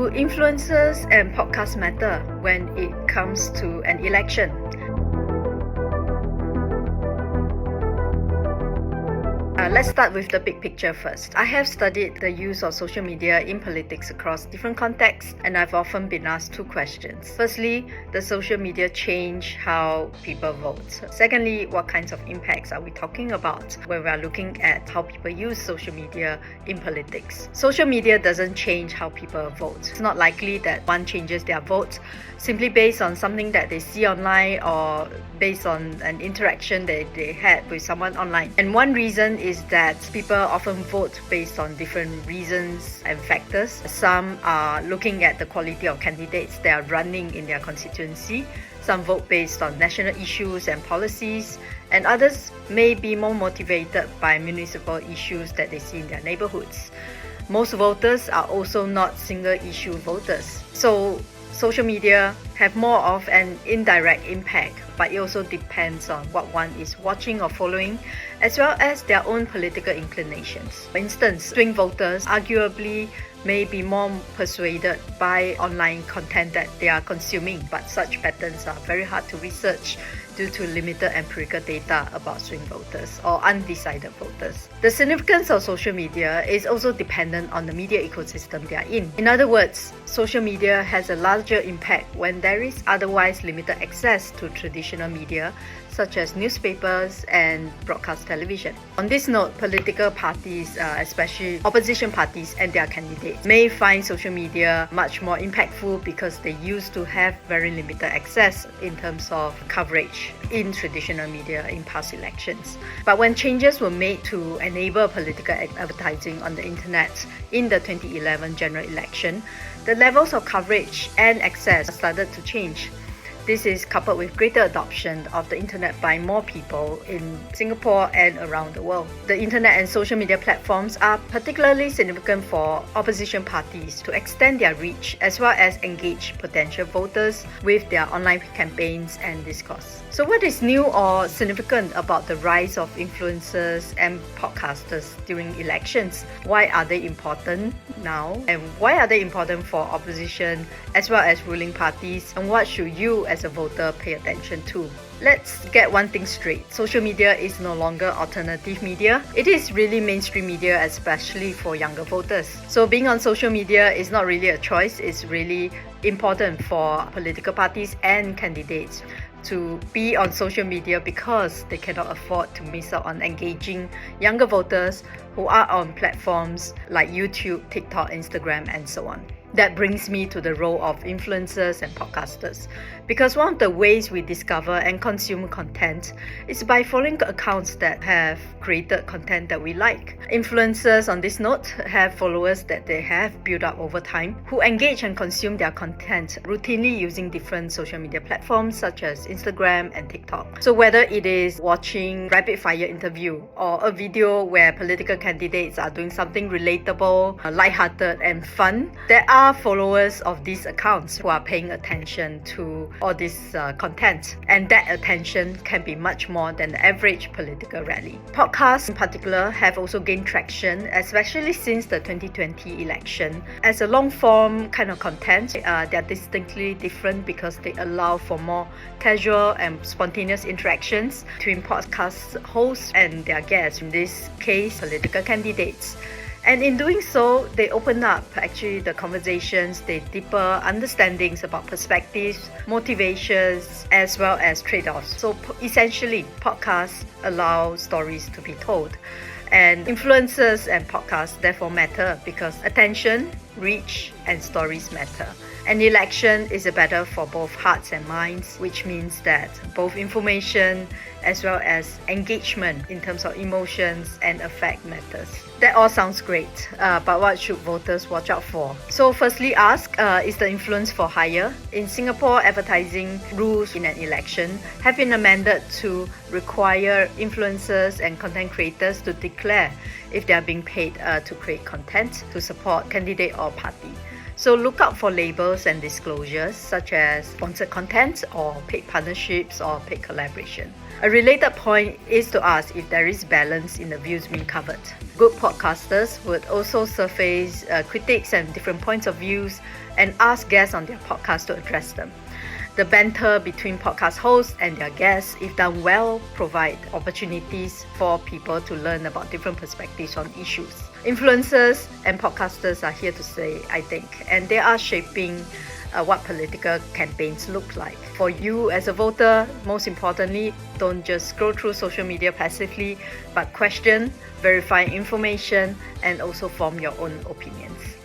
Do influencers and podcasts matter when it comes to an election? Let's start with the big picture first. I have studied the use of social media in politics across different contexts, and I've often been asked two questions. Firstly, does social media change how people vote? Secondly, what kinds of impacts are we talking about when we are looking at how people use social media in politics? Social media doesn't change how people vote. It's not likely that one changes their vote simply based on something that they see online or based on an interaction that they had with someone online. And one reason is that people often vote based on different reasons and factors. Some are looking at the quality of candidates that are running in their constituency. Some vote based on national issues and policies, and others may be more motivated by municipal issues that they see in their neighborhoods. Most voters are also not single-issue voters. So social media have more of an indirect impact, but it also depends on what one is watching or following, as well as their own political inclinations. For instance, swing voters arguably may be more persuaded by online content that they are consuming, but such patterns are very hard to research due to limited empirical data about swing voters or undecided voters. The significance of social media is also dependent on the media ecosystem they are in. In other words, social media has a larger impact when there is otherwise limited access to traditional media such as newspapers and broadcast television. On this note, political parties, especially opposition parties and their candidates, may find social media much more impactful because they used to have very limited access in terms of coverage in traditional media in past elections. But when changes were made to enable political advertising on the internet in the 2011 general election, the levels of coverage and access started to change. This is coupled with greater adoption of the internet by more people in Singapore and around the world. The internet and social media platforms are particularly significant for opposition parties to extend their reach as well as engage potential voters with their online campaigns and discourse. So what is new or significant about the rise of influencers and podcasters during elections? Why are they important now? And why are they important for opposition as well as ruling parties? And what should you as a voter pay attention to? Let's get one thing straight. Social media is no longer alternative media. It is really mainstream media, especially for younger voters. So being on social media is not really a choice. It's really important for political parties and candidates to be on social media because they cannot afford to miss out on engaging younger voters who are on platforms like YouTube, TikTok, Instagram, and so on. That brings me to the role of influencers and podcasters, because one of the ways we discover and consume content is by following accounts that have created content that we like. Influencers, on this note, have followers that they have built up over time who engage and consume their content routinely using different social media platforms such as Instagram and TikTok. So whether it is watching rapid fire interview or a video where political candidates are doing something relatable, lighthearted and fun, there are followers of these accounts who are paying attention to all this content, and that attention can be much more than the average political rally. Podcasts in particular have also gained traction, especially since the 2020 election. As a long-form kind of content, they are distinctly different because they allow for more casual and spontaneous interactions between podcast hosts and their guests, in this case, political candidates. And in doing so, they open up actually the conversations, they deeper understandings about perspectives, motivations, as well as trade-offs. So essentially, podcasts allow stories to be told. And influencers and podcasts therefore matter because attention, reach, and stories matter. An election is a battle for both hearts and minds, which means that both information as well as engagement in terms of emotions and affect matters. That all sounds great, but what should voters watch out for? So firstly ask, is the influence for hire? In Singapore, advertising rules in an election have been amended to require influencers and content creators to declare if they are being paid to create content to support candidate or party. So look out for labels and disclosures such as sponsored content or paid partnerships or paid collaboration. A related point is to ask if there is balance in the views being covered. Good podcasters would also surface critiques and different points of views and ask guests on their podcast to address them. The banter between podcast hosts and their guests, if done well, provide opportunities for people to learn about different perspectives on issues. Influencers and podcasters are here to stay, I think, and they are shaping what political campaigns look like. For you as a voter, most importantly, don't just scroll through social media passively, but question, verify information, and also form your own opinions.